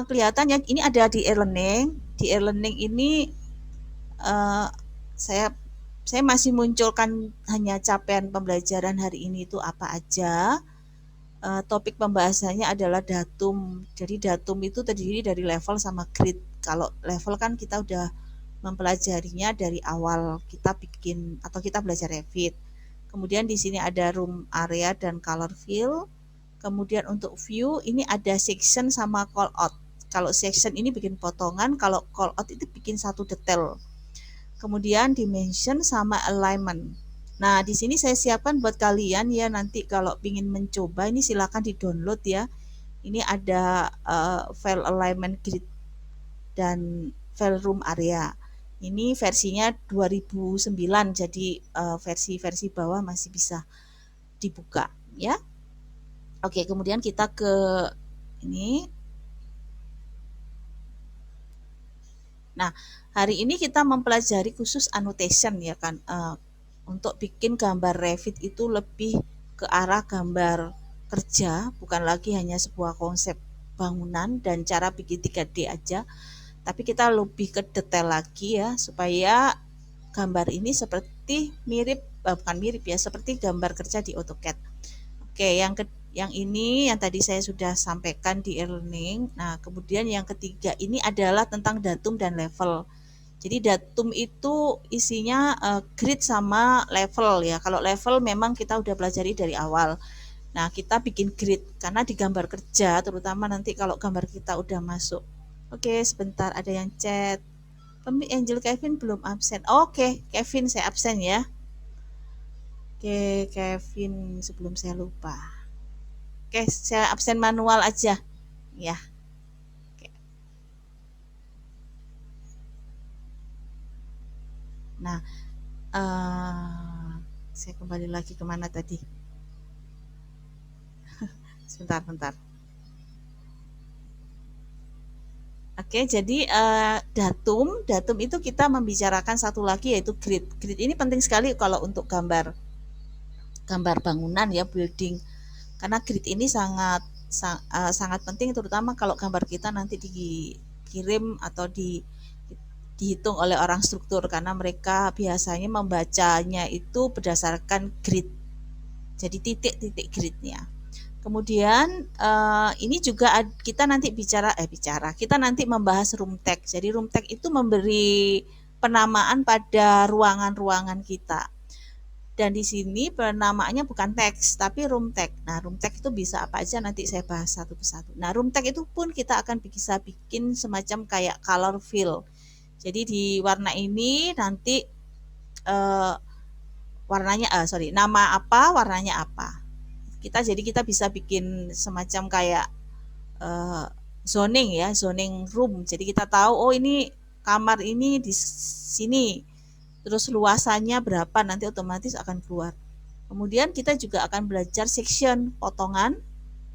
kelihatan ya, ini ada di e-learning. Di e-learning ini eh, saya saya masih munculkan hanya capaian pembelajaran hari ini itu apa aja. Topik pembahasannya adalah datum. Jadi datum itu terdiri dari level sama grade. Kalau level kan kita udah mempelajarinya dari awal kita bikin atau kita belajar Revit. Kemudian di sini ada room area dan color fill. Kemudian untuk view ini ada section sama call out. Kalau section ini bikin potongan, kalau call out itu bikin satu detail. Kemudian dimension sama alignment. Nah, di sini saya siapkan buat kalian ya, nanti kalau ingin mencoba ini silakan di-download ya. Ini ada file alignment grid dan file room area. Ini versinya 2009, jadi versi-versi bawah masih bisa dibuka ya. Oke, kemudian kita ke ini. Nah, hari ini kita mempelajari khusus annotation ya kan. Untuk bikin gambar Revit itu lebih ke arah gambar kerja, bukan lagi hanya sebuah konsep bangunan dan cara bikin 3D aja, tapi kita lebih ke detail lagi ya, supaya gambar ini seperti mirip, bukan mirip ya, seperti gambar kerja di AutoCAD. Oke, yang ini yang tadi saya sudah sampaikan di e-learning. Nah, kemudian yang ketiga ini adalah tentang datum dan level. Jadi datum itu isinya grid sama level ya. Kalau level memang kita udah pelajari dari awal. Nah, kita bikin grid karena di gambar kerja, terutama nanti kalau gambar kita udah masuk. Oke, sebentar ada yang chat. Angel Kevin belum absen. Oke, Kevin saya absen ya. Oke, Kevin sebelum saya lupa. Oke, saya absen manual aja. Ya. Oke. Nah, saya kembali lagi kemana tadi? Sebentar, bentar. Oke, jadi datum itu kita membicarakan satu lagi yaitu grid. Grid ini penting sekali kalau untuk gambar gambar bangunan ya, building. Karena grid ini sangat penting terutama kalau gambar kita nanti dikirim atau dihitung oleh orang struktur, karena mereka biasanya membacanya itu berdasarkan grid. Jadi titik-titik gridnya. Kemudian ini juga kita nanti kita nanti membahas room tag. Jadi room tag itu memberi penamaan pada ruangan-ruangan kita. Dan di sini penamaannya bukan teks tapi room tag. Nah, room tag itu bisa apa aja nanti saya bahas satu persatu. Nah, room tag itu pun kita akan bisa bikin semacam kayak color fill. Jadi di warna ini nanti nama apa, warnanya apa. Kita bisa bikin semacam kayak uh, zoning ya, zoning room. Jadi kita tahu oh ini kamar ini di sini. Terus luasannya berapa nanti otomatis akan keluar. Kemudian kita juga akan belajar section, potongan.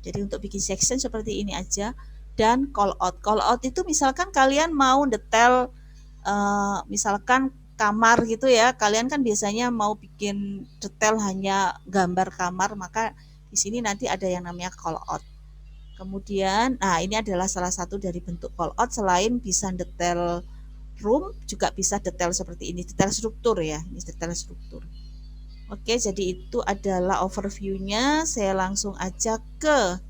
Jadi untuk bikin section seperti ini aja dan call out. Call out itu misalkan kalian mau detail misalkan kamar gitu ya. Kalian kan biasanya mau bikin detail hanya gambar kamar, maka di sini nanti ada yang namanya call out. Kemudian, nah ini adalah salah satu dari bentuk call out, selain bisa detail room, juga bisa detail seperti ini, detail struktur ya, ini detail struktur. Oke, jadi itu adalah overview-nya. Saya langsung aja ke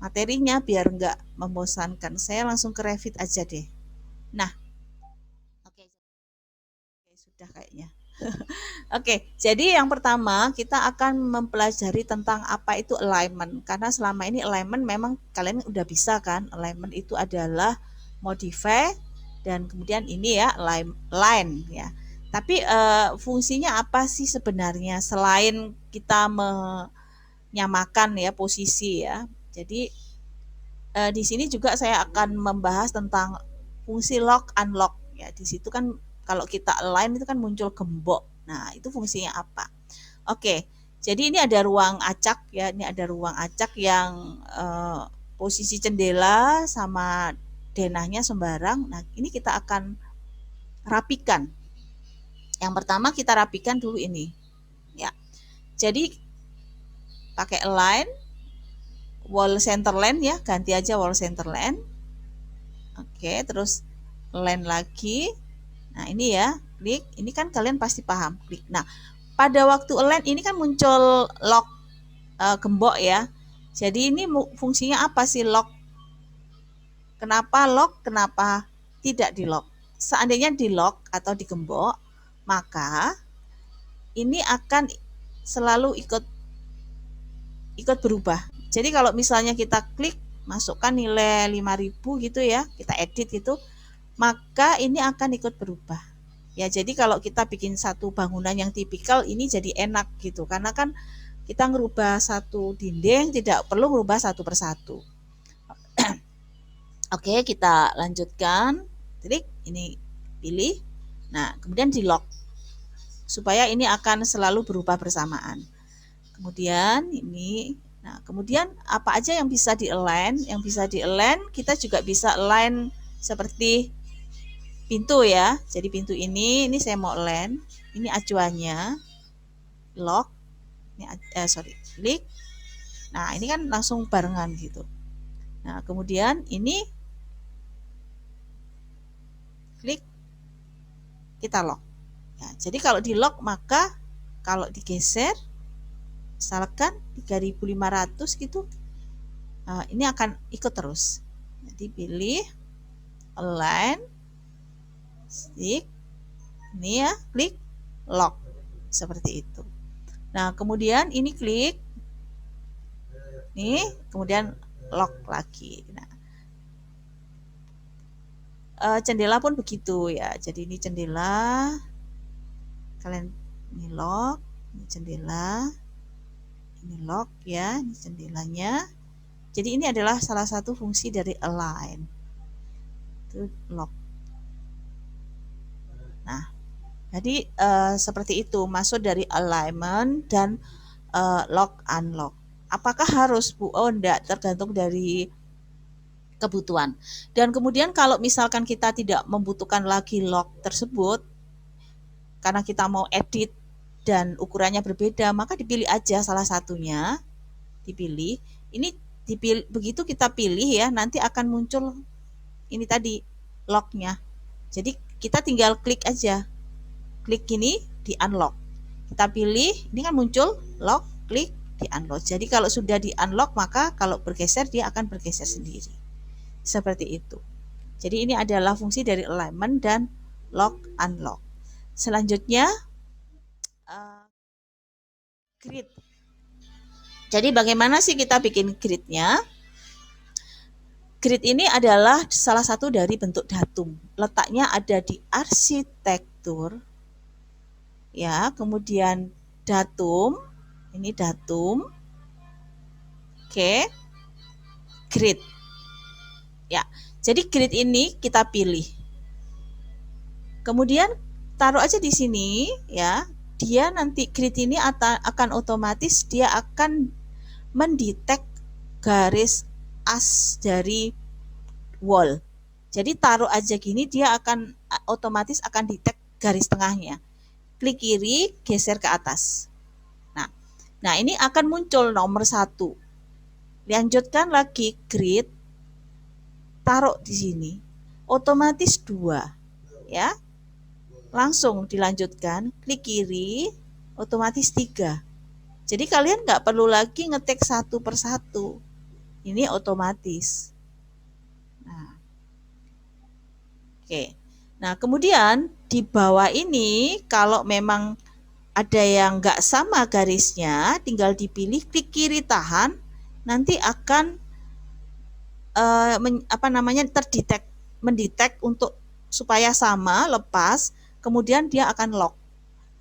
materinya biar nggak membosankan. Saya langsung ke Revit aja deh. Nah, oke, sudah kayaknya. Oke, jadi yang pertama kita akan mempelajari tentang apa itu alignment. Karena selama ini alignment memang kalian udah bisa kan. Alignment itu adalah modify dan kemudian ini ya line ya. Tapi fungsinya apa sih sebenarnya selain kita menyamakan ya posisi ya. Jadi di sini juga saya akan membahas tentang fungsi lock unlock ya. Di situ kan kalau kita align itu kan muncul gembok. Nah, itu fungsinya apa? Oke. Jadi ini ada ruang acak ya. Ini ada ruang acak yang posisi jendela sama denahnya sembarang. Nah, ini kita akan rapikan. Yang pertama kita rapikan dulu ini. Ya. Jadi pakai align wall center line ya, ganti aja wall center line. Oke, terus align lagi. Nah, ini ya, klik. Ini kan kalian pasti paham, klik. Nah, pada waktu align ini kan muncul lock gembok ya. Jadi ini fungsinya apa sih lock? Kenapa lock? Kenapa tidak di lock? Seandainya di lock atau digembok, maka ini akan selalu ikut berubah. Jadi kalau misalnya kita klik masukkan nilai 5.000 gitu ya, kita edit gitu, maka ini akan ikut berubah. Ya, jadi kalau kita bikin satu bangunan yang tipikal ini jadi enak gitu. Karena kan kita ngerubah satu dinding tidak perlu ngerubah satu persatu. Oke, kita lanjutkan. Klik ini pilih. Nah, kemudian di lock supaya ini akan selalu berubah bersamaan. Kemudian ini, nah kemudian apa aja yang bisa di-align? Yang bisa di-align kita juga bisa align seperti pintu ya. Jadi pintu ini saya mau align. Ini acuannya, lock, ini klik. Nah ini kan langsung barengan gitu. Nah kemudian ini klik, kita lock. Ya, jadi kalau di lock maka kalau digeser, misalkan 3.500 gitu, ini akan ikut terus. Jadi pilih align, stick, ini ya, klik lock seperti itu. Nah kemudian ini klik, nih kemudian lock lagi. Nah, jendela pun begitu ya. Jadi ini jendela, kalian ini lock, ini jendela, ini lock ya, ini jendelanya. Jadi ini adalah salah satu fungsi dari align, itu lock. Nah, jadi seperti itu maksud dari alignment dan lock unlock. Apakah harus Bu? Oh enggak, tergantung dari kebutuhan. Dan kemudian kalau misalkan kita tidak membutuhkan lagi lock tersebut karena kita mau edit dan ukurannya berbeda, maka dipilih aja salah satunya, dipilih. Ini dipilih, begitu kita pilih ya, nanti akan muncul ini tadi locknya. Jadi kita tinggal klik aja, klik ini di unlock. Kita pilih, ini kan muncul lock, klik di unlock. Jadi kalau sudah di unlock maka kalau bergeser dia akan bergeser sendiri. Seperti itu. Jadi ini adalah fungsi dari alignment dan lock unlock. Selanjutnya grid. Jadi bagaimana sih kita bikin gridnya? Grid ini adalah salah satu dari bentuk datum. Letaknya ada di arsitektur. Ya, kemudian datum. Ini datum. Oke. Grid. Ya. Jadi grid ini kita pilih. Kemudian taruh aja di sini ya. Dia nanti grid ini akan otomatis dia akan mendetek garis as dari wall. Jadi taruh aja gini dia akan otomatis akan detect garis tengahnya. Klik kiri, geser ke atas. Nah ini akan muncul nomor 1. Lanjutkan lagi grid, taruh di sini. Otomatis 2 ya. Langsung dilanjutkan, klik kiri, otomatis 3. Jadi kalian nggak perlu lagi ngetik satu persatu. Ini otomatis. Nah, oke. Nah, kemudian di bawah ini kalau memang ada yang nggak sama garisnya, tinggal dipilih klik kiri tahan, nanti akan mendetek untuk supaya sama, lepas, kemudian dia akan lock.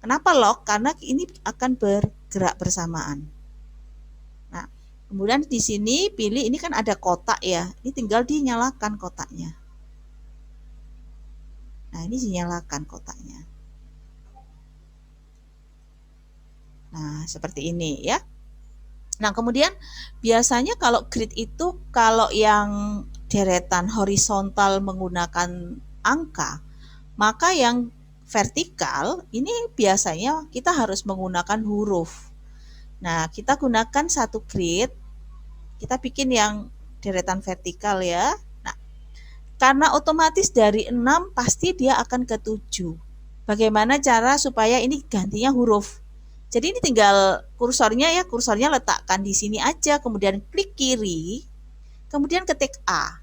Kenapa lock? Karena ini akan bergerak bersamaan. Nah, kemudian di sini pilih, ini kan ada kotak ya, ini tinggal dinyalakan kotaknya. Nah, ini dinyalakan kotaknya. Nah, seperti ini ya. Nah, kemudian biasanya kalau grid itu kalau yang deretan horizontal menggunakan angka, maka yang vertikal ini biasanya kita harus menggunakan huruf. Nah, kita gunakan satu grid, kita bikin yang deretan vertikal ya. Nah, Karena otomatis dari 6 pasti dia akan ke 7. Bagaimana cara supaya ini gantinya huruf? Jadi ini tinggal kursornya letakkan di sini aja, kemudian klik kiri, kemudian ketik A.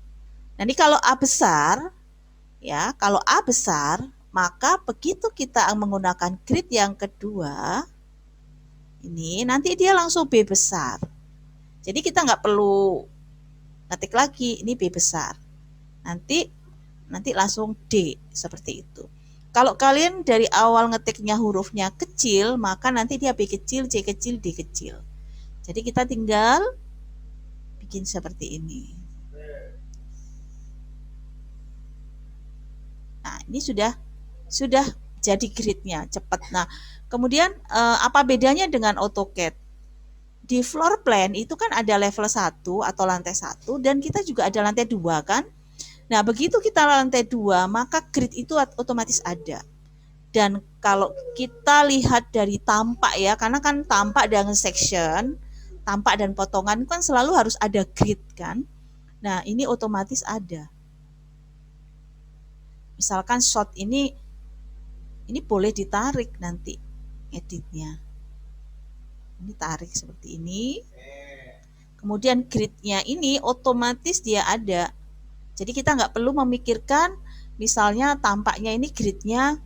Nanti kalau A besar, ya, kalau A besar, maka begitu kita menggunakan grid yang kedua, ini nanti dia langsung B besar. Jadi kita nggak perlu ngetik lagi, ini B besar. Nanti langsung D seperti itu. Kalau kalian dari awal ngetiknya hurufnya kecil, maka nanti dia B kecil, C kecil, D kecil. Jadi kita tinggal bikin seperti ini. Nah, ini sudah jadi gridnya cepat. Nah, kemudian apa bedanya dengan AutoCAD? Di floor plan itu kan ada level 1 atau lantai 1 dan kita juga ada lantai 2 kan? Nah, begitu kita lantai 2, maka grid itu otomatis ada. Dan kalau kita lihat dari tampak ya, karena kan tampak dan section, tampak dan potongan kan selalu harus ada grid kan. Nah, ini otomatis ada. Misalkan shot ini boleh ditarik nanti editnya. Ini tarik seperti ini. Kemudian gridnya ini otomatis dia ada. Jadi kita nggak perlu memikirkan misalnya tampaknya ini gridnya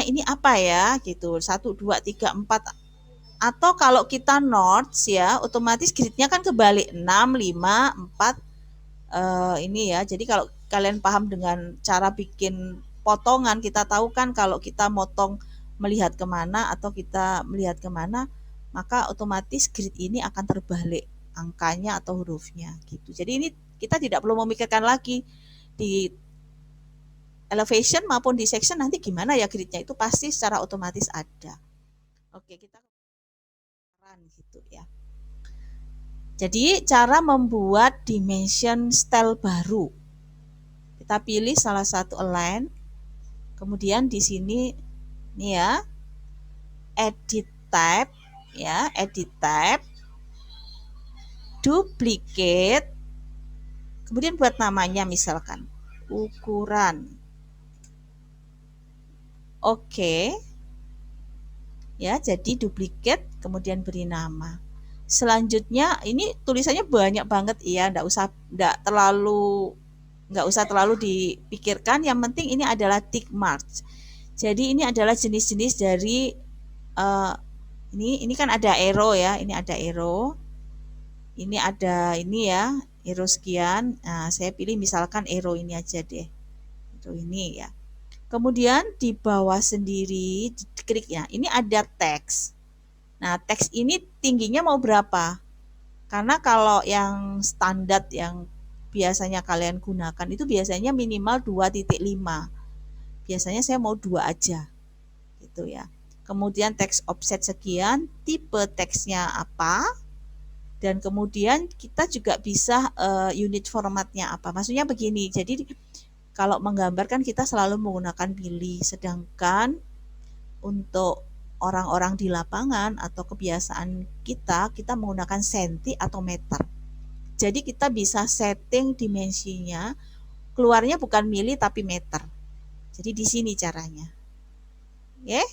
ini apa ya gitu. 1, 2, 3, 4. Atau kalau kita notes ya otomatis gridnya kan kebalik 6, 5, 4 ini ya. Jadi kalau kalian paham dengan cara bikin potongan, kita tahu kan kalau kita motong melihat kemana atau kita melihat kemana, maka otomatis grid ini akan terbalik angkanya atau hurufnya gitu. Jadi ini kita tidak perlu memikirkan lagi di elevation maupun di section nanti gimana ya gridnya, itu pasti secara otomatis ada. Oke, kita gitu ya. Jadi cara membuat dimension style baru. Kita pilih salah satu align. Kemudian di sini nih ya, edit type ya, edit type, duplicate. Kemudian buat namanya misalkan ukuran. Oke. Ya, jadi duplicate kemudian beri nama. Selanjutnya ini tulisannya banyak banget ya, nggak usah terlalu dipikirkan, yang penting ini adalah tick mark. Jadi ini adalah jenis-jenis dari ini kan ada arrow ya, ini ada arrow. Ini ada ini ya, arrow sekian. Nah, saya pilih misalkan arrow ini aja deh. Itu ini ya. Kemudian di bawah sendiri diklik ya. Ini ada teks. Nah, teks ini tingginya mau berapa? Karena kalau yang standar yang biasanya kalian gunakan itu biasanya minimal 2.5. Biasanya saya mau 2 aja. Gitu ya. Kemudian teks offset sekian, tipe teksnya apa? Dan kemudian kita juga bisa unit formatnya apa. Maksudnya begini. Jadi kalau menggambarkan kita selalu menggunakan pilih, sedangkan untuk orang-orang di lapangan atau kebiasaan kita menggunakan senti atau meter. Jadi kita bisa setting dimensinya, keluarnya bukan mili tapi meter. Jadi di sini caranya. Ya.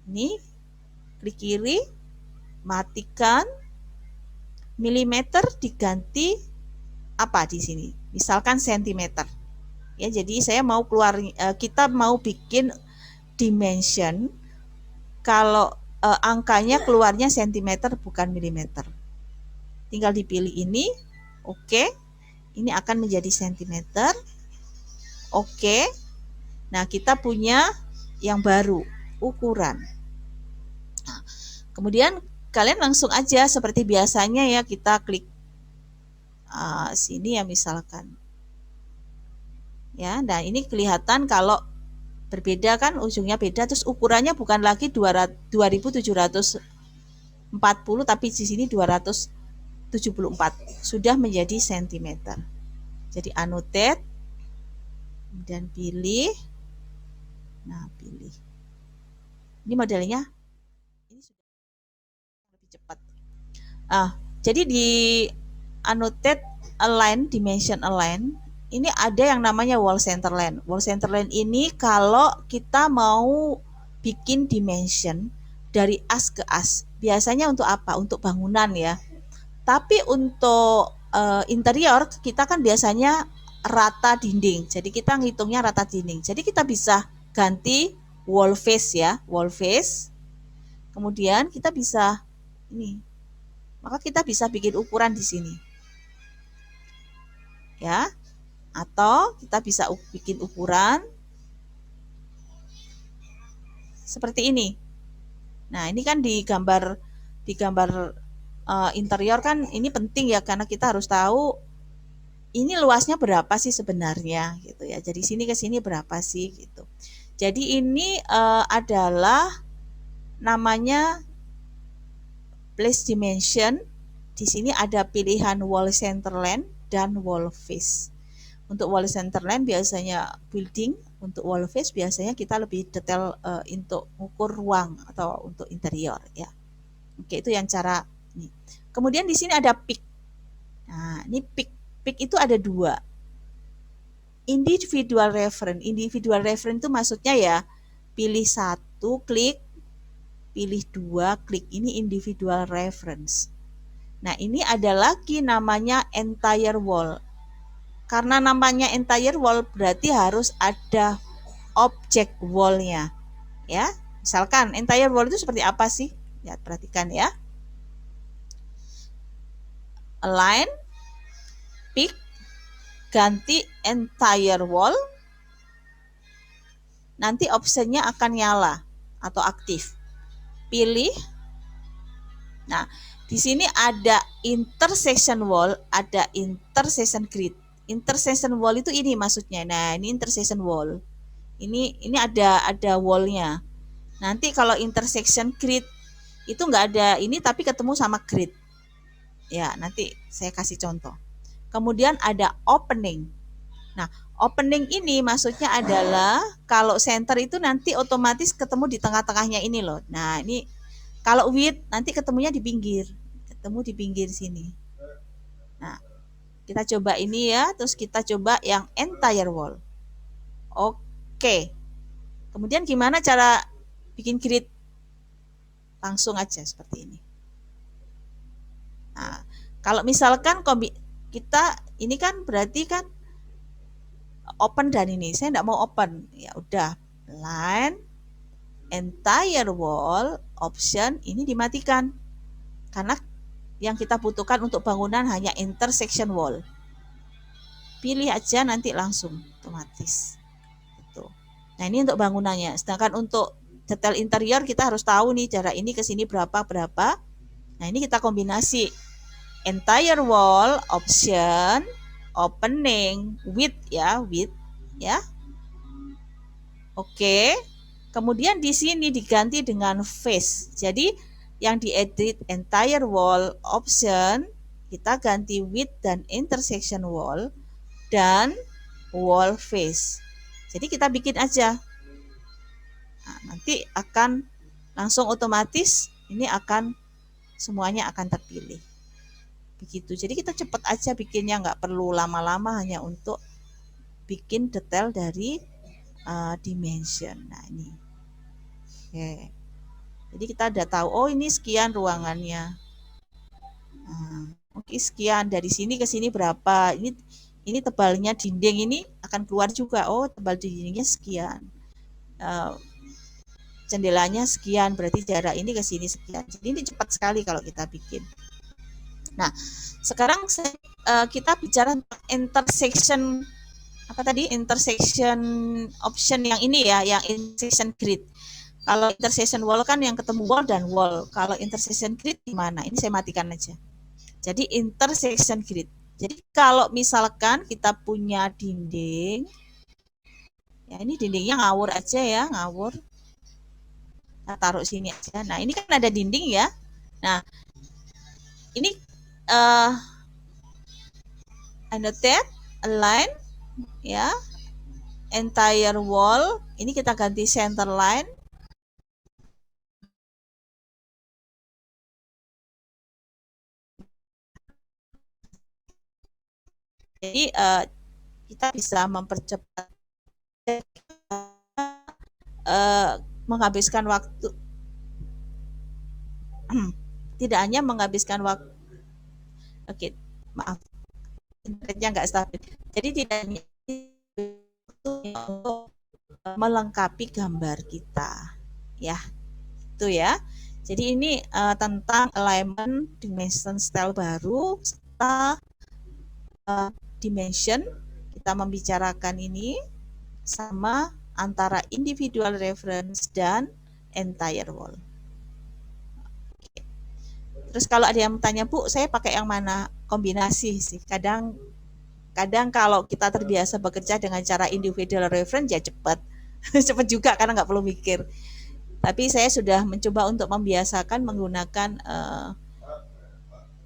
Ini klik kiri, matikan, milimeter diganti apa di sini? Misalkan sentimeter. Ya, jadi saya mau kita mau bikin dimension kalau angkanya keluarnya sentimeter bukan milimeter. Tinggal dipilih ini, oke. Ini akan menjadi sentimeter. Oke. Nah, kita punya yang baru, ukuran. Nah, kemudian kalian langsung aja seperti biasanya ya, kita klik sini ya misalkan. Ya, dan ini kelihatan kalau berbeda kan, ujungnya beda, terus ukurannya bukan lagi 2740 tapi di sini 274, sudah menjadi sentimeter. Jadi annotate, kemudian pilih, nah pilih. Ini modelnya ini sudah lebih cepat. Jadi di annotate align, dimension align, ini ada yang namanya wall center line. Wall center line ini kalau kita mau bikin dimension dari as ke as, biasanya untuk apa? Untuk bangunan ya. Tapi untuk interior kita kan biasanya rata dinding. Jadi kita ngitungnya rata dinding. Jadi kita bisa ganti wall face ya, wall face. Kemudian kita bisa ini. Maka kita bisa bikin ukuran di sini. Ya. Atau kita bisa bikin ukuran seperti ini. Nah, ini kan di gambar interior kan ini penting ya karena kita harus tahu ini luasnya berapa sih sebenarnya gitu ya. Jadi sini ke sini berapa sih gitu. Jadi ini adalah namanya place dimension. Di sini ada pilihan wall center line dan wall face. Untuk wall center line biasanya building, untuk wall face biasanya kita lebih detail untuk ukur ruang atau untuk interior ya. Oke, itu yang cara ini. Kemudian di sini ada peak. Nah, ini peak itu ada dua. Individual reference. Individual reference itu maksudnya ya pilih satu, klik, pilih dua, klik. Ini individual reference. Nah, ini ada lagi namanya entire wall. Karena namanya entire wall berarti harus ada object wall-nya. Ya, misalkan entire wall itu seperti apa sih? Ya, perhatikan ya. Align, pick, ganti entire wall. Nanti optionnya akan nyala atau aktif. Pilih. Nah, di sini ada intersection wall, ada intersection grid. Intersection wall itu ini maksudnya. Nah, ini intersection wall. Ini ada wallnya. Nanti kalau intersection grid itu nggak ada ini tapi ketemu sama grid. Ya, nanti saya kasih contoh. Kemudian ada opening. Nah, opening ini maksudnya adalah kalau center itu nanti otomatis ketemu di tengah-tengahnya ini loh. Nah, ini kalau width nanti ketemunya di pinggir. Ketemu di pinggir sini. Nah, kita coba ini ya, terus kita coba yang entire wall. Oke. Kemudian gimana cara bikin grid? Langsung aja seperti ini. Nah, kalau misalkan kita ini kan berarti kan open dan ini saya tidak mau open, ya udah line entire wall option ini dimatikan karena yang kita butuhkan untuk bangunan hanya intersection wall. Pilih aja nanti langsung otomatis. Gitu. Nah, ini untuk bangunannya. Sedangkan untuk detail interior kita harus tahu nih jarak ini ke sini berapa. Nah, ini kita kombinasi entire wall option opening width ya. Oke. Kemudian di sini diganti dengan face. Jadi yang diedit entire wall option kita ganti width dan intersection wall dan wall face. Jadi kita bikin aja. Nah, nanti akan langsung otomatis ini akan semuanya akan terpilih. Begitu. Jadi kita cepat aja bikinnya, nggak perlu lama-lama hanya untuk bikin detail dari dimension. Nah, ini. Oke. Jadi kita udah tahu, oh ini sekian ruangannya. Nah, oke sekian dari sini ke sini berapa? Ini tebalnya dinding ini akan keluar juga. Oh tebal dindingnya sekian. Jendelanya sekian, berarti jarak ini ke sini sekian. Jadi ini cepat sekali kalau kita bikin. Nah, sekarang kita bicara tentang intersection apa tadi? Intersection option yang ini ya, yang intersection grid. Kalau intersection wall kan yang ketemu wall dan wall. Kalau intersection grid gimana? Ini saya matikan aja. Jadi intersection grid. Jadi kalau misalkan kita punya dinding, ya ini dindingnya ngawur aja ya, ngawur. Kita taruh sini aja. Nah, ini kan ada dinding ya. Nah, ini annotate, align, ya, entire wall. Ini kita ganti center line. Jadi kita bisa mempercepat, menghabiskan waktu, tidak hanya menghabiskan waktu. Oke, maaf, internetnya nggak stabil. Jadi tidak hanya untuk melengkapi gambar kita, ya, itu ya. Jadi ini tentang alignment dimension style baru serta dimension. Kita membicarakan ini sama antara individual reference dan entire wall. Terus kalau ada yang tanya, Bu, saya pakai yang mana? Kombinasi sih. Kadang kalau kita terbiasa bekerja dengan cara individual reference ya cepat. Cepat juga karena nggak perlu mikir. Tapi saya sudah mencoba untuk membiasakan menggunakan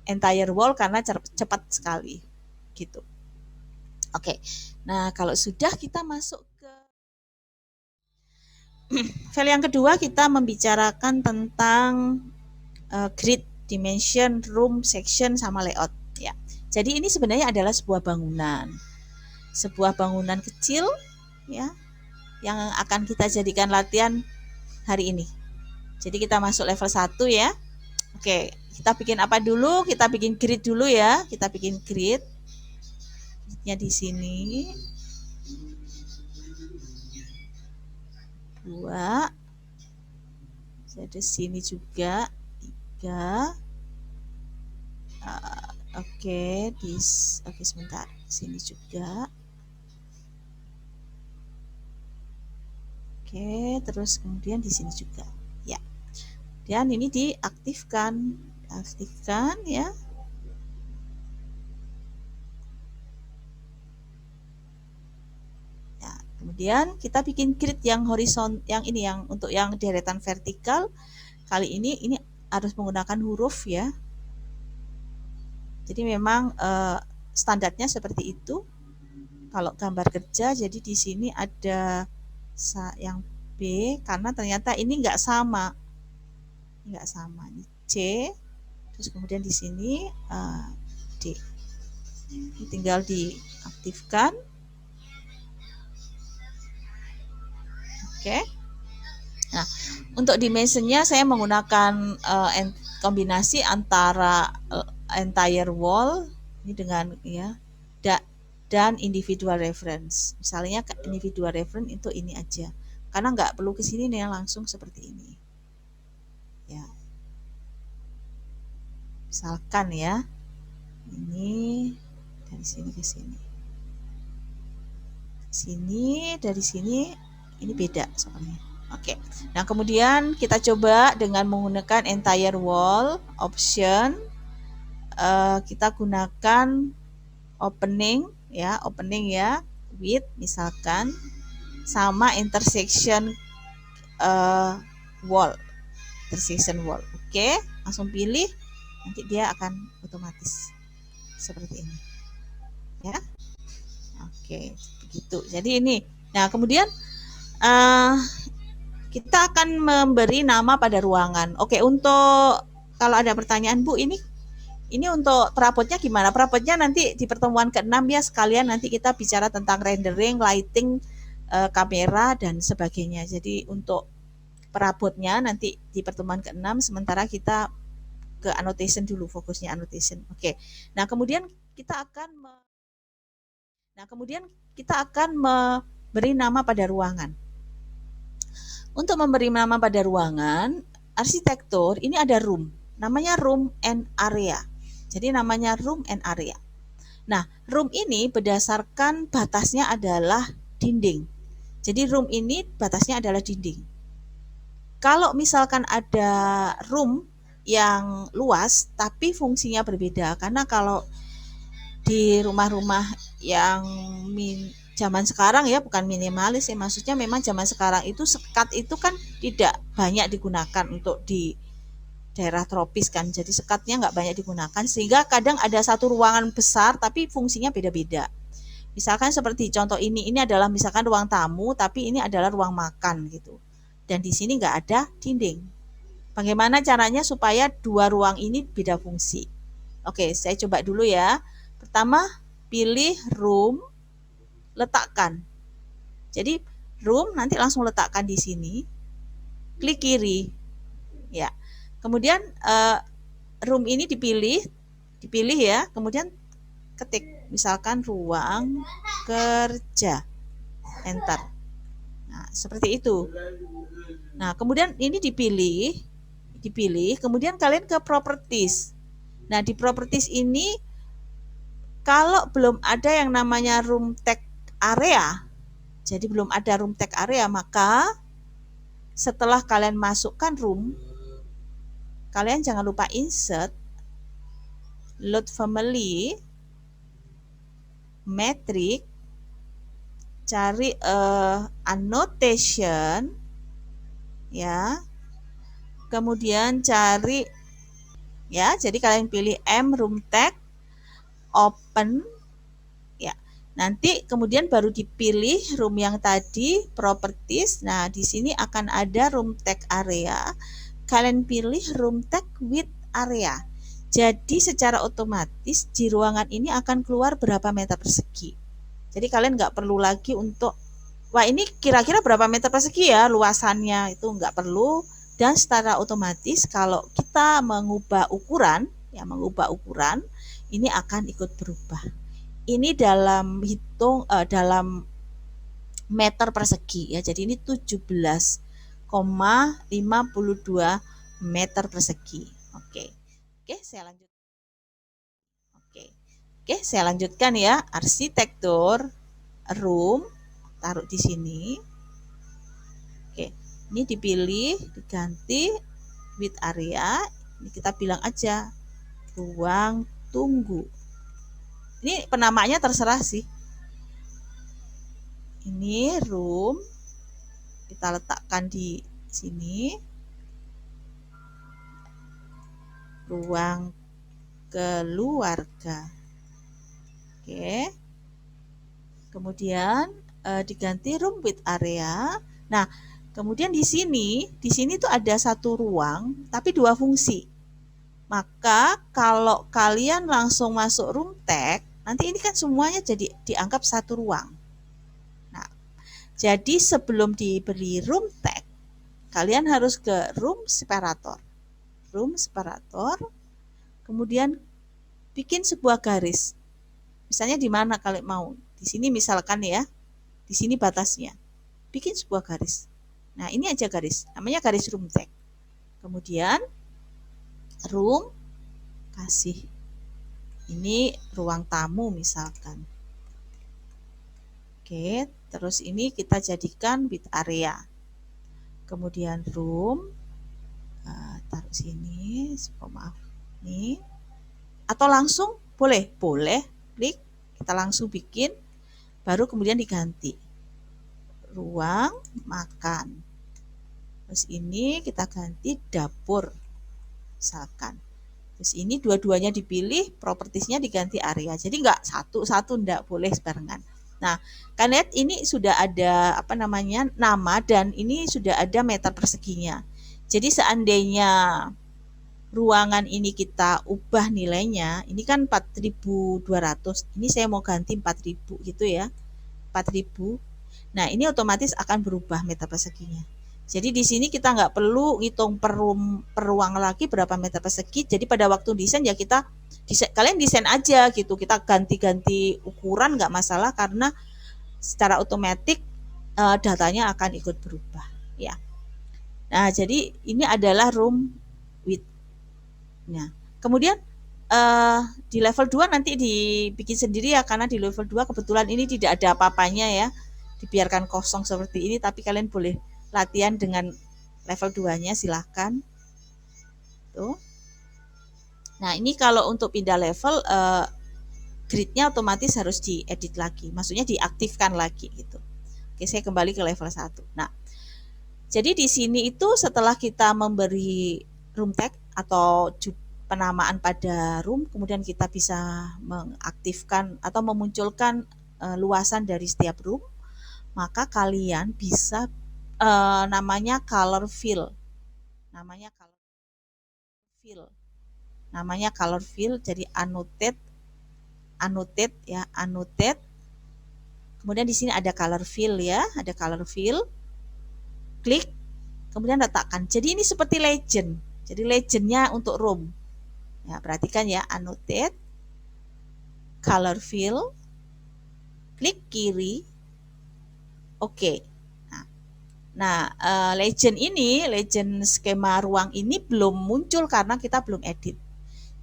entire wall karena cepat sekali gitu. Oke. Nah, kalau sudah kita masuk ke file yang kedua, kita membicarakan tentang grid, dimension, room, section sama layout ya. Jadi ini sebenarnya adalah sebuah bangunan. Sebuah bangunan kecil ya yang akan kita jadikan latihan hari ini. Jadi kita masuk level 1 ya. Oke, kita bikin apa dulu? Kita bikin grid dulu ya. Kita bikin grid. Gridnya di sini. 2. Jadi sini juga 3. Oke, oke sebentar. Sini juga. Oke, terus kemudian di sini juga. Ya. Dan ini diaktifkan. Aktifkan ya. Nah, kemudian kita bikin grid yang horizontal, yang ini yang untuk yang deretan vertikal. Kali ini harus menggunakan huruf ya. Jadi memang standarnya seperti itu. Kalau gambar kerja, jadi di sini ada yang B karena ternyata ini nggak sama. Nggak sama. Ini C. Terus kemudian di sini D. Ini tinggal diaktifkan. Oke. Nah, untuk dimensinya saya menggunakan kombinasi antara entire wall ini dengan ya dan individual reference. Misalnya individual reference itu ini aja. Karena nggak perlu ke sini nih langsung seperti ini. Ya. Misalkan ya. Ini dari sini ke sini. Sini dari sini ini beda soalnya. Oke. Nah, kemudian kita coba dengan menggunakan entire wall option. Kita gunakan opening ya, width misalkan sama intersection wall. Oke, langsung pilih, nanti dia akan otomatis seperti ini. Ya. Oke, begitu. Jadi ini. Nah, kemudian kita akan memberi nama pada ruangan. Oke, untuk kalau ada pertanyaan, Bu, ini untuk perabotnya gimana? Perabotnya nanti di pertemuan ke-6 ya, sekalian nanti kita bicara tentang rendering, lighting, kamera dan sebagainya. Jadi untuk perabotnya nanti di pertemuan ke-6, sementara kita ke annotation dulu, fokusnya annotation. Oke. Nah, kemudian kita akan memberi nama pada ruangan. Untuk memberi nama pada ruangan, arsitektur ini ada room, namanya room and area. Jadi namanya room and area. Nah, room ini berdasarkan batasnya adalah dinding. Jadi room ini batasnya adalah dinding. Kalau misalkan ada room yang luas tapi fungsinya berbeda, karena kalau di rumah-rumah yang zaman sekarang ya, bukan minimalis ya, maksudnya memang zaman sekarang itu sekat itu kan tidak banyak digunakan untuk di daerah tropis kan, jadi sekatnya nggak banyak digunakan sehingga kadang ada satu ruangan besar tapi fungsinya beda-beda. Misalkan seperti contoh ini adalah misalkan ruang tamu tapi ini adalah ruang makan gitu, dan di sini nggak ada dinding. Bagaimana caranya supaya dua ruang ini beda fungsi? Oke, saya coba dulu ya. Pertama, pilih room, letakkan. Jadi room nanti langsung letakkan di sini, klik kiri, ya. Kemudian room ini dipilih ya, kemudian ketik misalkan ruang kerja, enter. Nah, seperti itu. Nah, kemudian ini dipilih, kemudian kalian ke properties. Nah, di properties ini kalau belum ada yang namanya room tag area, jadi belum ada room tag area, maka setelah kalian masukkan room, kalian jangan lupa insert, load family, metric, cari annotation, ya. Kemudian cari, ya, jadi kalian pilih M room tag, open, ya. Nanti kemudian baru dipilih room yang tadi, properties. Nah, di sini akan ada room tag area. Kalian pilih room tag with area. Jadi secara otomatis di ruangan ini akan keluar berapa meter persegi. Jadi kalian nggak perlu lagi untuk, wah ini kira-kira berapa meter persegi ya luasannya, itu nggak perlu. Dan secara otomatis kalau kita mengubah ukuran, ya mengubah ukuran, ini akan ikut berubah. Ini dalam dalam meter persegi ya. Jadi ini 17,52 meter persegi. Oke. Oke, saya lanjut. Oke, saya lanjutkan ya. Arsitektur room, taruh di sini. Oke, ini dipilih, diganti with area. Ini kita bilang aja ruang tunggu. Ini penamaannya terserah sih. Ini room, kita letakkan di sini. Ruang keluarga. Oke. Kemudian diganti room with area. Nah, kemudian di sini tuh ada satu ruang tapi dua fungsi. Maka kalau kalian langsung masuk room tag, nanti ini kan semuanya jadi dianggap satu ruang. Nah, jadi sebelum diberi room tag, kalian harus ke room separator. Room separator, kemudian bikin sebuah garis. Misalnya di mana kalian mau? Di sini misalkan ya, di sini batasnya. Bikin sebuah garis. Nah, ini aja garis, namanya garis room tag. Kemudian room, kasih ini ruang tamu misalkan. Oke, terus ini kita jadikan with area. Kemudian room, taruh sini, maaf, nih. Atau langsung boleh, klik, kita langsung bikin, baru kemudian diganti. Ruang makan. Terus ini kita ganti dapur, misalkan. Terus ini dua-duanya dipilih, propertiesnya diganti area. Jadi enggak satu-satu, enggak boleh sebarengan. Nah, kan lihat ini sudah ada nama dan ini sudah ada meter perseginya. Jadi seandainya ruangan ini kita ubah nilainya, ini kan 4.200. Ini saya mau ganti 4.000 gitu ya. 4.000. Nah, ini otomatis akan berubah meter perseginya. Jadi di sini kita nggak perlu ngitung per ruang lagi berapa meter persegi. Jadi pada waktu desain ya kalian desain aja gitu. Kita ganti-ganti ukuran nggak masalah karena secara otomatis datanya akan ikut berubah ya. Nah, jadi ini adalah room width. Nah, kemudian di level 2 nanti dibikin sendiri ya, karena di level 2 kebetulan ini tidak ada apa-apanya ya. Dibiarkan kosong seperti ini, tapi kalian boleh latihan dengan level 2-nya, silahkan. Tuh. Nah, ini kalau untuk pindah level, grid-nya otomatis harus diedit lagi, maksudnya diaktifkan lagi gitu. Oke, saya kembali ke level 1. Nah, jadi di sini itu setelah kita memberi room tag atau penamaan pada room, kemudian kita bisa mengaktifkan atau memunculkan luasan dari setiap room, maka kalian bisa namanya color fill. Namanya color fill. Jadi annotate annotate ya, annotate. Kemudian di sini ada color fill ya, ada color fill. Klik, kemudian letakkan. Jadi ini seperti legend. Jadi legendnya untuk room. Ya, perhatikan ya, annotate, color fill, klik kiri, oke. Nah, legend skema ruang ini belum muncul karena kita belum edit.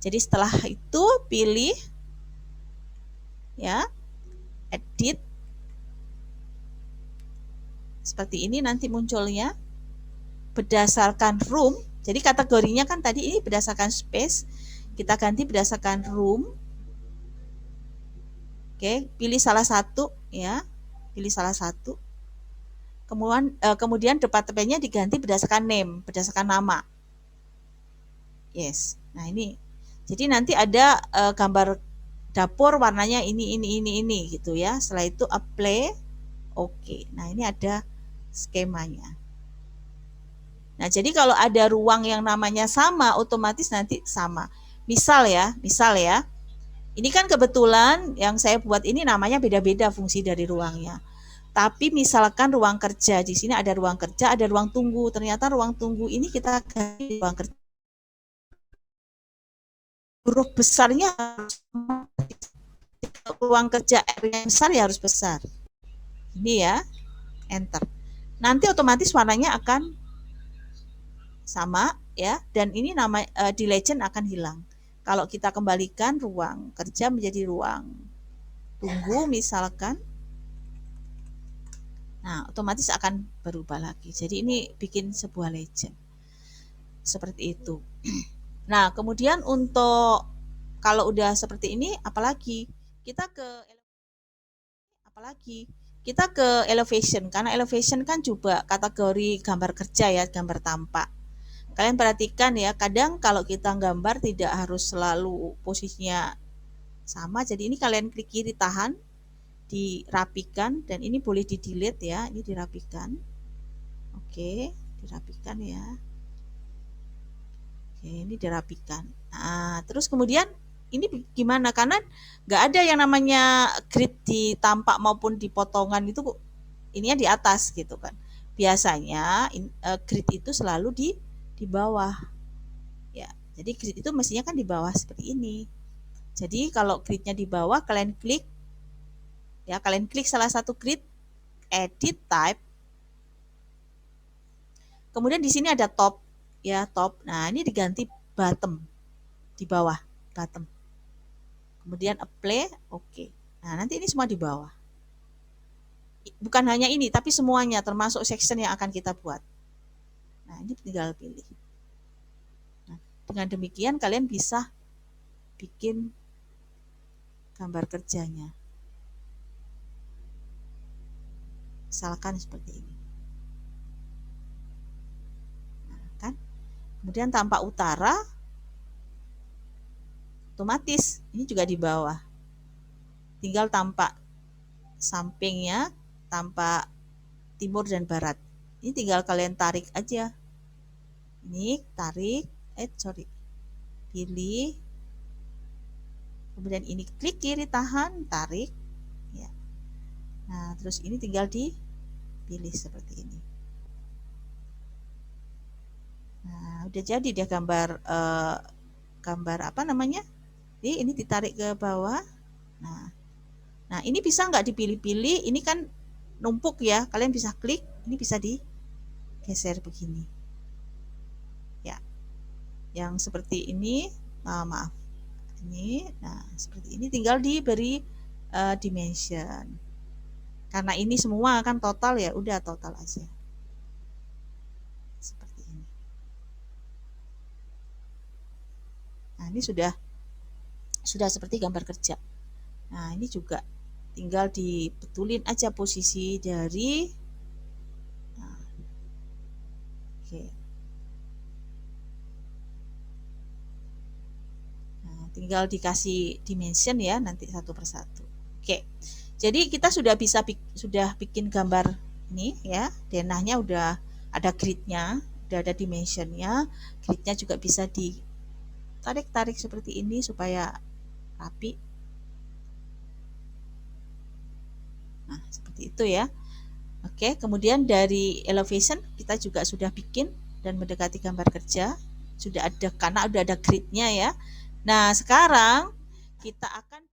Jadi setelah itu pilih ya, edit. Seperti ini nanti munculnya berdasarkan room. Jadi kategorinya kan tadi ini berdasarkan space, kita ganti berdasarkan room. Oke, pilih salah satu ya, pilih salah satu. Kemudian departemennya diganti berdasarkan name, berdasarkan nama. Yes. Nah, ini. Jadi nanti ada gambar dapur warnanya ini gitu ya. Setelah itu apply. Oke. Nah, ini ada skemanya. Nah, jadi kalau ada ruang yang namanya sama, otomatis nanti sama. Misal ya. Ini kan kebetulan yang saya buat ini namanya beda-beda fungsi dari ruangnya. Tapi misalkan ruang kerja, di sini ada ruang kerja, ada ruang tunggu. Ternyata ruang tunggu ini kita ganti ruang kerja. Huruf besarnya harus ruang kerja R yang besar ya harus besar. Ini ya, enter. Nanti otomatis warnanya akan sama ya, dan ini nama di legend akan hilang. Kalau kita kembalikan ruang kerja menjadi ruang tunggu misalkan, nah otomatis akan berubah lagi. Jadi ini bikin sebuah legend seperti itu. Nah kemudian untuk kalau udah seperti ini, apalagi kita ke elevation, karena elevation kan juga kategori gambar kerja ya, gambar tampak. Kalian perhatikan ya, kadang kalau kita gambar tidak harus selalu posisinya sama. Jadi ini kalian klik kiri tahan, dirapikan, dan ini boleh di delete ya, ini dirapikan. Oke, dirapikan ya. Oke, ini dirapikan. Nah, terus kemudian ini gimana? Karena nggak ada yang namanya grid di tampak maupun di potongan itu ininya di atas gitu kan. Biasanya grid itu selalu di bawah. Ya, jadi grid itu mestinya kan di bawah seperti ini. Jadi kalau gridnya di bawah, kalian klik ya, kalian klik salah satu grid, edit type. Kemudian di sini ada top ya, top. Nah, ini diganti bottom di bawah, bottom. Kemudian apply, oke. Nah, nanti ini semua di bawah. Bukan hanya ini, tapi semuanya termasuk section yang akan kita buat. Nah, ini tinggal pilih. Nah, dengan demikian kalian bisa bikin gambar kerjanya. Misalkan seperti ini. Nah, kan? Kemudian tampak utara, otomatis ini juga di bawah. Tinggal tampak sampingnya, tampak timur dan barat. Ini tinggal kalian tarik aja. Ini tarik, pilih. Kemudian ini klik kiri tahan, tarik. Ya. Nah, terus ini tinggal dipilih seperti ini. Nah, udah jadi dia gambar apa namanya? Ini ditarik ke bawah. Nah, ini bisa nggak dipilih-pilih? Ini kan numpuk ya. Kalian bisa klik, ini bisa digeser begini. Ya, yang seperti ini, maaf. Ini, nah seperti ini tinggal diberi dimension. Karena ini semua kan total ya, udah total aja. Seperti ini. Nah, ini sudah seperti gambar kerja. Nah, ini juga tinggal dibetulin aja posisi dari oke. Nah, tinggal dikasih dimension ya nanti satu persatu. Oke. Jadi kita sudah bikin gambar ini ya. Denahnya udah ada gridnya, udah ada dimensionnya. Gridnya juga bisa ditarik-tarik seperti ini supaya rapi. Nah, seperti itu ya. Oke, kemudian dari elevation kita juga sudah bikin dan mendekati gambar kerja. Sudah ada, karena sudah ada gridnya ya. Nah, sekarang kita akan,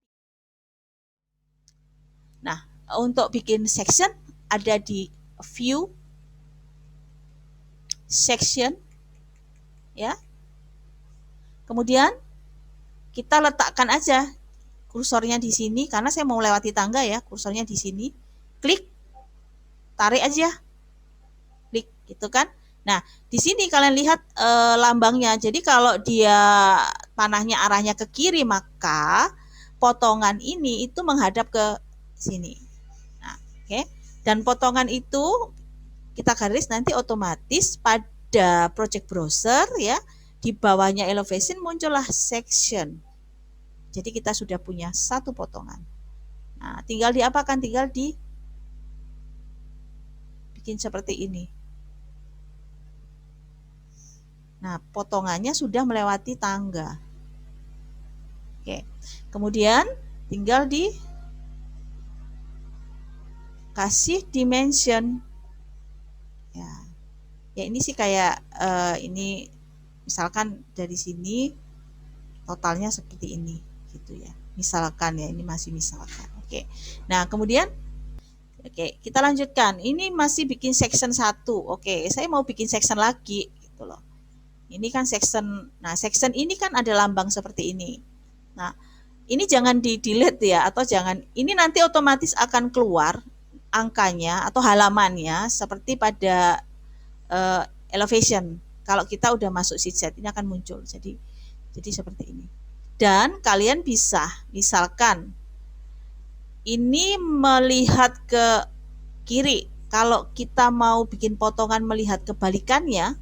nah, untuk bikin section ada di view, section, ya. Kemudian kita letakkan aja kursornya di sini, karena saya mau lewati tangga ya, kursornya di sini. Klik, tarik aja, klik gitu kan. Nah, di sini kalian lihat lambangnya. Jadi kalau dia panahnya arahnya ke kiri, maka potongan ini itu menghadap ke sini. Nah, oke. Dan potongan itu kita garis nanti otomatis pada project browser ya, di bawahnya elevation muncullah section. Jadi kita sudah punya satu potongan. Nah, tinggal diapakan? Tinggal dibikin seperti ini. Nah, potongannya sudah melewati tangga. Oke. Kemudian tinggal dikasih dimension. Ya. Ya ini sih kayak ini misalkan dari sini totalnya seperti ini gitu ya. Misalkan ya, ini masih misalkan. Oke. Nah, kemudian oke, kita lanjutkan. Ini masih bikin section 1. Oke, saya mau bikin section lagi gitu loh. Ini kan section. Nah, section ini kan ada lambang seperti ini. Nah, ini jangan di-delete ya, atau jangan. Ini nanti otomatis akan keluar angkanya atau halamannya seperti pada elevation. Kalau kita udah masuk sheet ini akan muncul. Jadi seperti ini. Dan kalian bisa misalkan ini melihat ke kiri. Kalau kita mau bikin potongan melihat kebalikannya,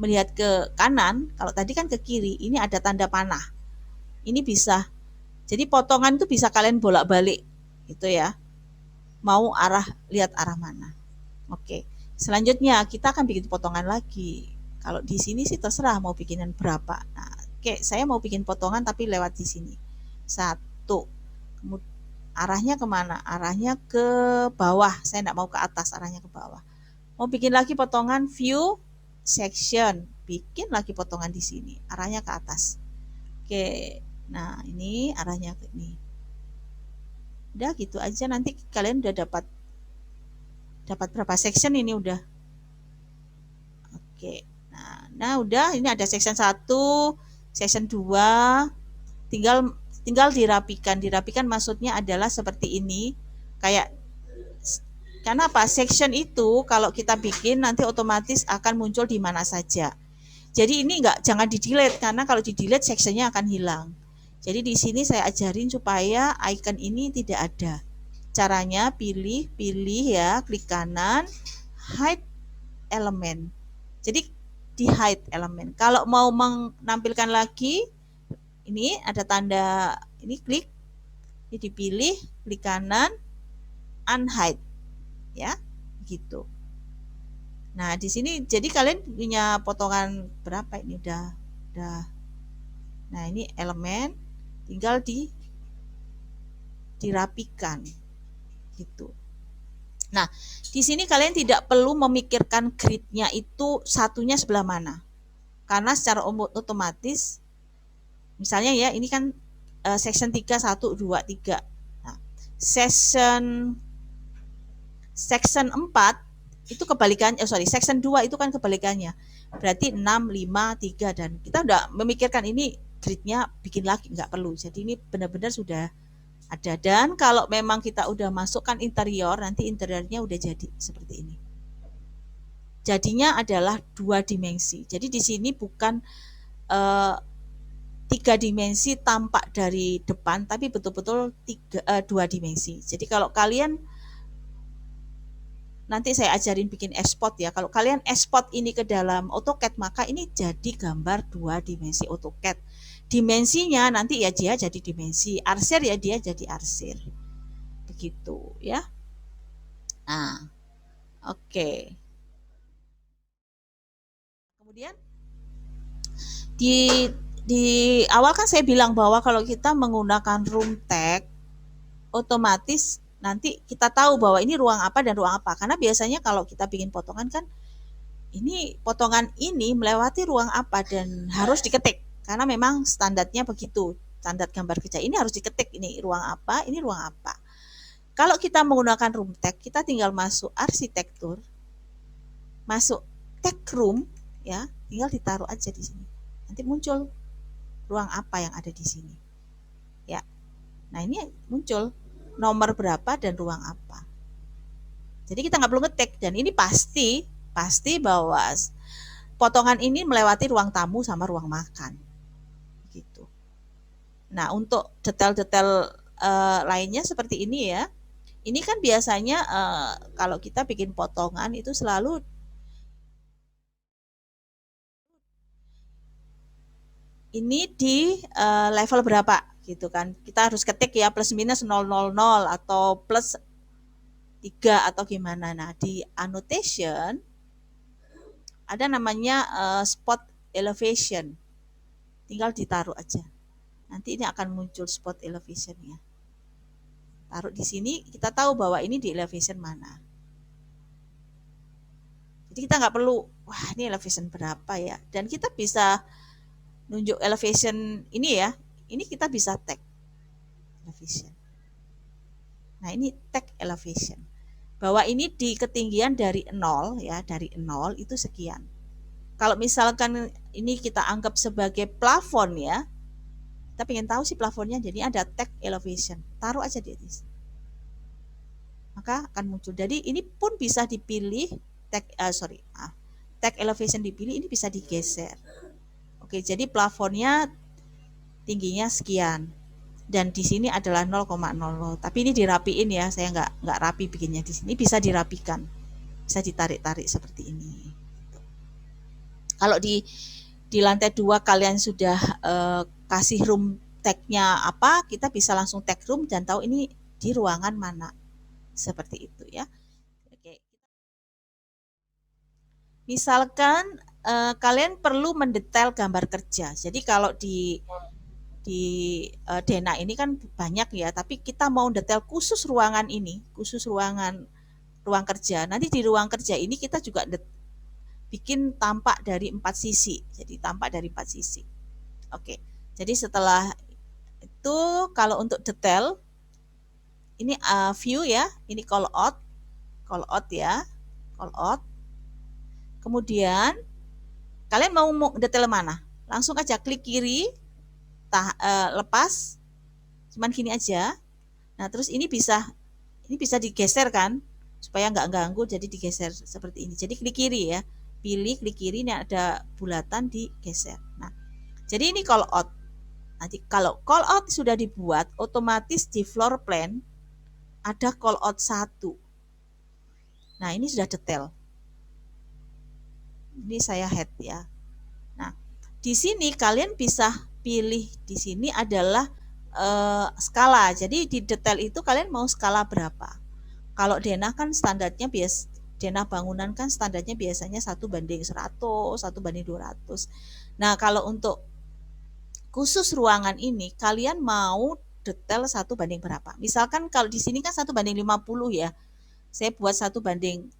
melihat ke kanan, kalau tadi kan ke kiri, ini ada tanda panah. Ini bisa. Jadi potongan itu bisa kalian bolak-balik gitu ya. Mau lihat arah mana. Oke. Selanjutnya kita akan bikin potongan lagi. Kalau di sini sih terserah mau bikinan berapa. Nah, oke, saya mau bikin potongan tapi lewat di sini. 1. Arahnya kemana? Arahnya ke bawah. Saya tidak mau ke atas, arahnya ke bawah. Mau bikin lagi potongan view section. Bikin lagi potongan di sini. Arahnya ke atas. Oke. Nah, ini arahnya ke ini. Udah gitu aja, nanti kalian udah dapat berapa section ini udah. Oke. Nah, udah, ini ada section 1, section 2. Tinggal dirapikan. Dirapikan maksudnya adalah seperti ini. Kayak karena apa? Section itu kalau kita bikin nanti otomatis akan muncul di mana saja. Jadi ini jangan di-delete, karena kalau di-delete sectionnya akan hilang. Jadi di sini saya ajarin supaya icon ini tidak ada. Caranya pilih ya, klik kanan, hide element. Jadi di hide element. Kalau mau menampilkan lagi, ini ada tanda ini, klik, ini dipilih, klik kanan, unhide ya, gitu. Nah, di sini jadi kalian punya potongan berapa ini udah. Nah, ini elemen tinggal dirapikan gitu. Nah, di sini kalian tidak perlu memikirkan gridnya itu satunya sebelah mana. Karena secara otomatis misalnya ya, ini kan section 3 1 2 3. Nah, section 4 itu kebalikannya, section 2 itu kan kebalikannya. Berarti 6, 5, 3, dan kita udah memikirkan ini gridnya bikin lagi, nggak perlu. Jadi ini benar-benar sudah ada. Dan kalau memang kita udah masukkan interior, nanti interiornya udah jadi seperti ini. Jadinya adalah 2 dimensi. Jadi di sini bukan 3 dimensi tampak dari depan, tapi betul-betul 2 dimensi. Jadi kalau kalian nanti saya ajarin bikin export ya. Kalau kalian export ini ke dalam AutoCAD, maka ini jadi gambar 2 dimensi AutoCAD. Dimensinya nanti ya dia jadi dimensi, arsir ya dia jadi arsir. Begitu ya. Nah, oke. Kemudian di awal kan saya bilang bahwa kalau kita menggunakan room tag, otomatis nanti kita tahu bahwa ini ruang apa dan ruang apa. Karena biasanya kalau kita bikin potongan kan, ini potongan ini melewati ruang apa dan harus diketik. Karena memang standarnya begitu. Standar gambar kerja ini harus diketik, ini ruang apa, ini ruang apa. Kalau kita menggunakan room tag, kita tinggal masuk arsitektur, masuk tag room, ya, tinggal ditaruh aja di sini. Nanti muncul ruang apa yang ada di sini. Ya. Nah, ini muncul nomor berapa dan ruang apa. Jadi kita nggak perlu ngetik, dan ini pasti bahwa potongan ini melewati ruang tamu sama ruang makan. Gitu. Nah, untuk detail-detail lainnya seperti ini ya. Ini kan biasanya kalau kita bikin potongan itu selalu ini di level berapa gitu kan. Kita harus ketik ya plus minus 000 atau plus 3 atau gimana. Nah, di annotation ada namanya spot elevation. Tinggal ditaruh aja. Nanti ini akan muncul spot elevationnya. Taruh di sini, kita tahu bahwa ini di elevation mana. Jadi kita nggak perlu, wah ini elevation berapa ya. Dan kita bisa nunjuk elevation ini ya. Ini kita bisa tag elevation. Nah, ini tag elevation. Bahwa ini di ketinggian dari 0 ya, dari 0 itu sekian. Kalau misalkan ini kita anggap sebagai plafon ya, kita pengen tahu sih plafonnya, jadi ada tag elevation, taruh aja di atas, maka akan muncul. Jadi ini pun bisa dipilih tag elevation dipilih, ini bisa digeser. Oke, jadi plafonnya tingginya sekian dan di sini adalah 0,00, tapi ini dirapiin ya, saya nggak rapi bikinnya di sini, bisa dirapikan, bisa ditarik-tarik seperti ini. Kalau di lantai 2 kalian sudah kasih room tag-nya apa, kita bisa langsung tag room dan tahu ini di ruangan mana. Seperti itu ya. Oke. Misalkan kalian perlu mendetail gambar kerja. Jadi kalau di Dena ini kan banyak ya, tapi kita mau detail khusus ruangan ini, khusus ruang kerja. Nanti di ruang kerja ini kita juga bikin tampak dari 4 sisi. Jadi tampak dari 4 sisi. Oke. Jadi setelah itu kalau untuk detail ini view ya, ini call out ya, call out. Kemudian kalian mau detail mana? Langsung aja klik kiri, lepas, cuman gini aja. Nah terus ini bisa digeser kan, supaya nggak ganggu, jadi digeser seperti ini. Jadi klik kiri ya, pilih klik kiri, ini ada bulatan, digeser. Nah jadi ini call out. Nanti kalau call out sudah dibuat, otomatis di floor plan ada call out 1. Nah ini sudah detail. Ini saya head ya. Nah di sini kalian bisa pilih, di sini adalah skala. Jadi di detail itu kalian mau skala berapa. Kalau Dena kan standarnya Dena bangunan kan standarnya biasanya 1:100, 1:200. Nah kalau untuk khusus ruangan ini kalian mau detail 1 banding berapa. Misalkan kalau di sini kan 1:50 ya. Saya buat 1:50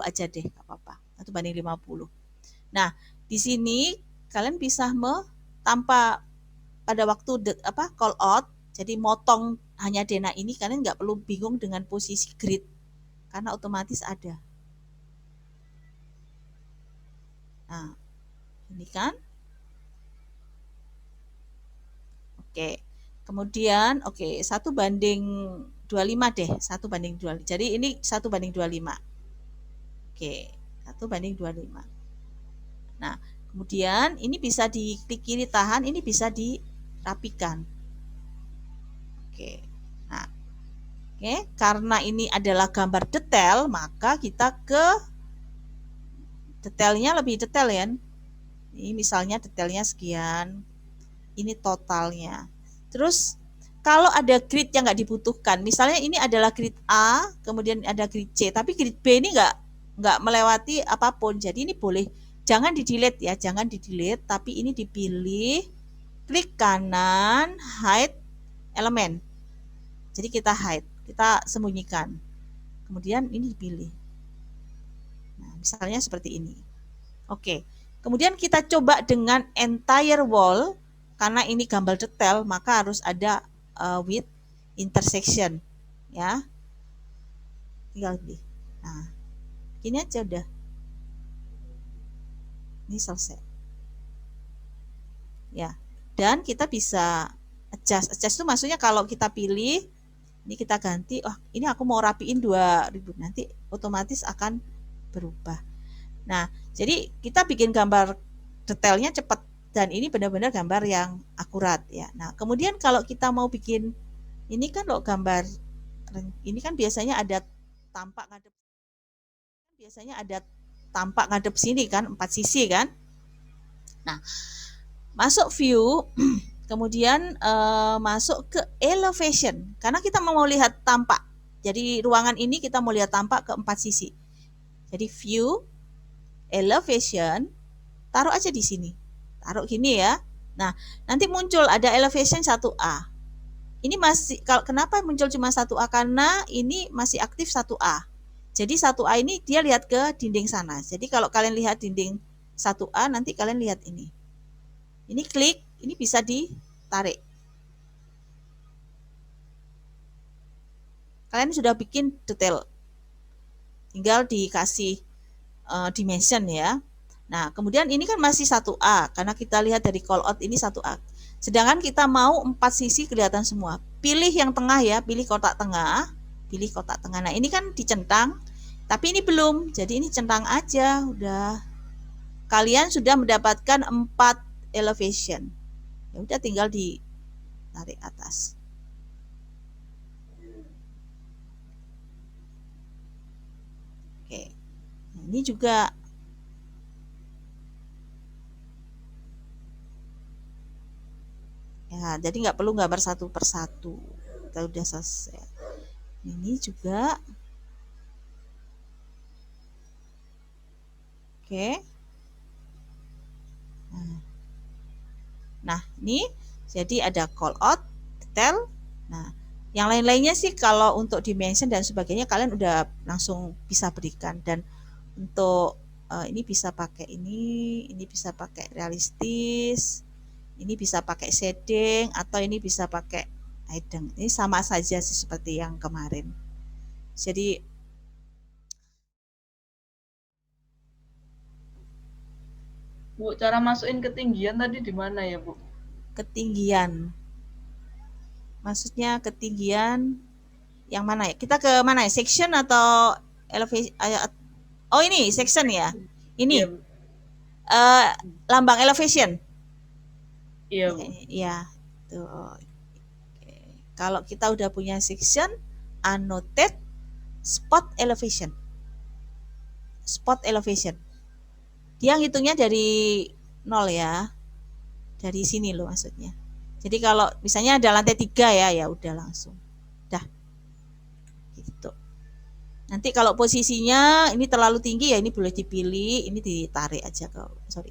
aja deh, nggak apa-apa. 1:50. Nah, di sini kalian bisa tanpa pada waktu call out, jadi motong hanya Dena ini, kalian nggak perlu bingung dengan posisi grid karena otomatis ada. Nah, ini kan. Oke. Kemudian 1:25 deh, 1:25. Jadi ini 1:25. Oke, 1:25. Nah, kemudian ini bisa diklik kiri tahan, ini bisa dirapikan. Oke. Nah, karena ini adalah gambar detail, maka kita ke detailnya lebih detail ya. Ini misalnya detailnya sekian, ini totalnya. Terus kalau ada grid yang nggak dibutuhkan, misalnya ini adalah grid A, kemudian ada grid C, tapi grid B ini nggak melewati apapun, jadi ini boleh, jangan di delete ya, jangan di delete, tapi ini dipilih, klik kanan, hide element. Jadi kita hide, kita sembunyikan. Kemudian ini dipilih. Nah, misalnya seperti ini. Oke. Kemudian kita coba dengan entire wall. Karena ini gambar detail, maka harus ada with intersection. Ya. Tinggal pilih. Nah, gini aja udah. Ini selesai. Ya. Dan kita bisa adjust. Adjust itu maksudnya kalau kita pilih, ini kita ganti, oh ini aku mau rapiin 2000, nanti otomatis akan berubah. Nah, jadi kita bikin gambar detailnya cepat dan ini benar-benar gambar yang akurat ya. Nah, kemudian kalau kita mau bikin ini kan loh gambar ini kan biasanya ada tampak ngadep sini kan 4 sisi kan. Nah, masuk view kemudian masuk ke elevation karena kita mau lihat tampak. Jadi ruangan ini kita mau lihat tampak ke 4 sisi. Jadi view elevation taruh aja di sini. Taruh gini ya. Nah, nanti muncul ada elevation 1A. Ini masih kenapa muncul cuma 1A? Karena ini masih aktif 1A. Jadi 1A ini dia lihat ke dinding sana. Jadi kalau kalian lihat dinding 1A nanti kalian lihat ini. Ini klik, ini bisa ditarik. Kalian sudah bikin detail. Tinggal dikasih dimension ya. Nah, kemudian ini kan masih 1A karena kita lihat dari call out ini 1A. Sedangkan kita mau 4 sisi kelihatan semua. Pilih yang tengah ya, pilih kotak tengah, pilih kotak tengah. Nah, ini kan dicentang, tapi ini belum. Jadi ini centang aja, udah. Kalian sudah mendapatkan 4 elevation. Ya udah tinggal ditarik atas. Oke. Nah, ini juga ya, jadi nggak perlu gambar satu persatu. Kita udah selesai. Ini juga. Oke. Nah, ini jadi ada call out, detail. Nah, yang lain-lainnya sih kalau untuk dimension dan sebagainya kalian udah langsung bisa berikan. Dan untuk ini bisa pakai ini bisa pakai realistis, ini bisa pakai shading, atau ini bisa pakai hidden. Ini sama saja sih seperti yang kemarin. Jadi Bu, cara masukin ketinggian tadi di mana ya, Bu? ketinggian. Maksudnya ketinggian yang mana ya? Kita ke mana ya? Section atau elevation? Oh ini section ya. Iya, Ini Bu. lambang elevation. Iya, Bu. Ya, tuh. Oke. Kalau kita udah punya section, annotate spot elevation. Spot elevation. Dia ngitungnya dari 0 ya. Dari sini loh maksudnya. Jadi kalau misalnya ada lantai 3 ya, ya udah langsung. Dah. Gitu. Nanti kalau posisinya ini terlalu tinggi ya ini boleh dipilih, ini ditarik aja ke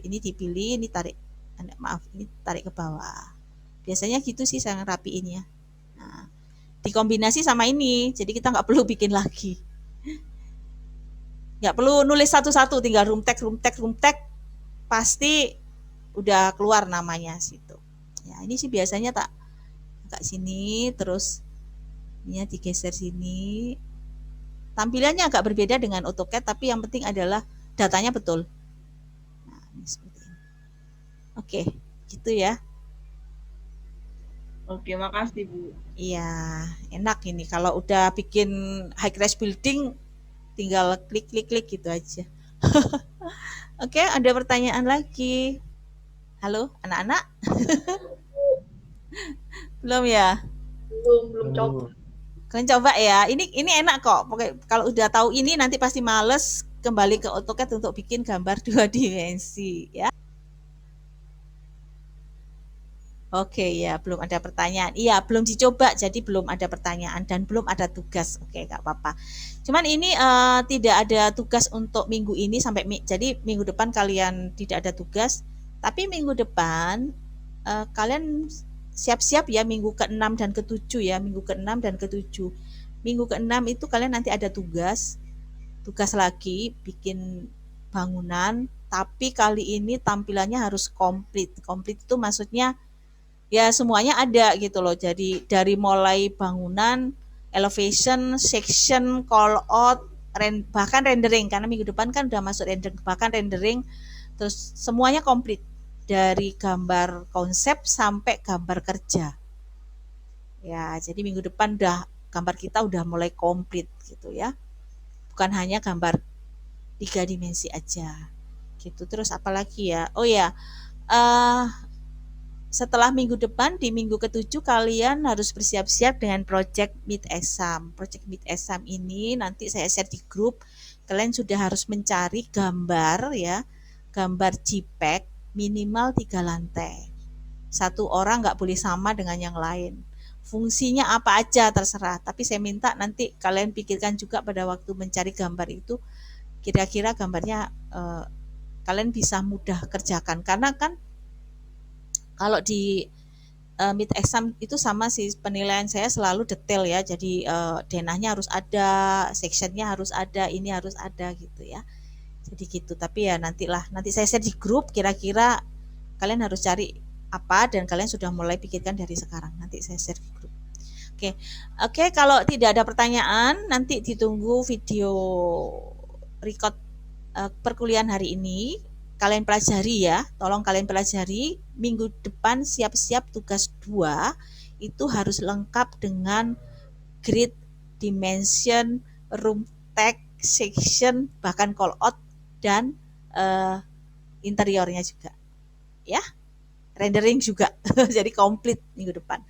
ini dipilih, ini tarik. Maaf, ini tarik ke bawah. Biasanya gitu sih saya ngerapiin ya. Nah, dikombinasi sama ini, jadi kita nggak perlu bikin lagi. Nggak perlu nulis satu-satu, tinggal room tag, pasti udah keluar namanya situ. Ya, ini sih biasanya tak agak sini, terus ini digeser sini. Tampilannya agak berbeda dengan AutoCAD, tapi yang penting adalah datanya betul. Nah, ini seperti ini. Oke, gitu ya. Oke, makasih, Bu. Iya, enak ini. Kalau udah bikin high-rise building, tinggal klik-klik-klik gitu aja. Oke, ada pertanyaan lagi. Halo, anak-anak? Belum ya? Belum coba. Kalian coba ya. Ini enak kok. Pokoknya kalau udah tahu ini nanti pasti males kembali ke AutoCAD untuk bikin gambar 2 dimensi ya. Oke ya, belum ada pertanyaan. Iya, belum dicoba jadi belum ada pertanyaan dan belum ada tugas. Oke, nggak apa-apa. Cuman ini tidak ada tugas untuk minggu ini sampai jadi minggu depan kalian tidak ada tugas. Tapi minggu depan kalian siap-siap ya minggu ke-6 dan ke-7 ya, minggu ke-6 dan ke-7. Minggu ke-6 itu kalian nanti ada tugas lagi bikin bangunan, tapi kali ini tampilannya harus komplit. Komplit itu maksudnya ya semuanya ada gitu loh. Jadi dari mulai bangunan, elevation, section, call out, bahkan rendering, karena minggu depan kan udah masuk rendering, bahkan rendering, terus semuanya komplit dari gambar konsep sampai gambar kerja. Ya, jadi minggu depan udah gambar kita udah mulai komplit gitu ya. Bukan hanya gambar 3 dimensi aja. Gitu. Terus apalagi ya? Oh ya, uh, setelah minggu depan di minggu ke-7 kalian harus bersiap-siap dengan project Meet Exam. Project Meet Exam ini nanti saya share di grup. Kalian sudah harus mencari gambar ya, gambar JPEG minimal 3 lantai. Satu orang nggak boleh sama dengan yang lain. Fungsinya apa aja terserah, tapi saya minta nanti kalian pikirkan juga pada waktu mencari gambar itu kira-kira gambarnya kalian bisa mudah kerjakan karena kan kalau di mid exam itu sama sih penilaian saya selalu detail ya jadi denahnya harus ada, sectionnya harus ada, ini harus ada gitu ya, jadi gitu. Tapi ya nanti saya share di grup kira-kira kalian harus cari apa dan kalian sudah mulai pikirkan dari sekarang, nanti saya share di grup. Oke, kalau tidak ada pertanyaan nanti ditunggu video record perkuliahan hari ini. Kalian pelajari ya, tolong kalian pelajari. Minggu depan siap-siap tugas 2 itu harus lengkap dengan grid, dimension, room tag, section, bahkan call out dan interiornya juga. Ya, rendering juga. Jadi komplit minggu depan.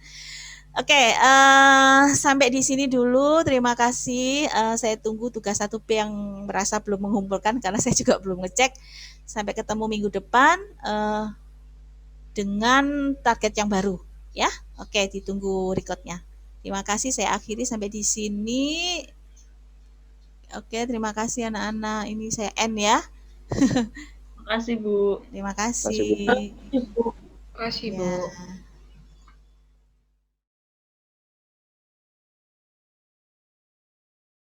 Oke, sampai di sini dulu. Terima kasih. Saya tunggu tugas 1B yang merasa belum mengumpulkan karena saya juga belum ngecek. Sampai ketemu minggu depan dengan target yang baru. Ya, oke, ditunggu recordnya. Terima kasih. Saya akhiri sampai di sini. Oke, terima kasih anak-anak. Ini saya end ya. Terima kasih Bu. Terima kasih. Terima kasih Bu. Ya.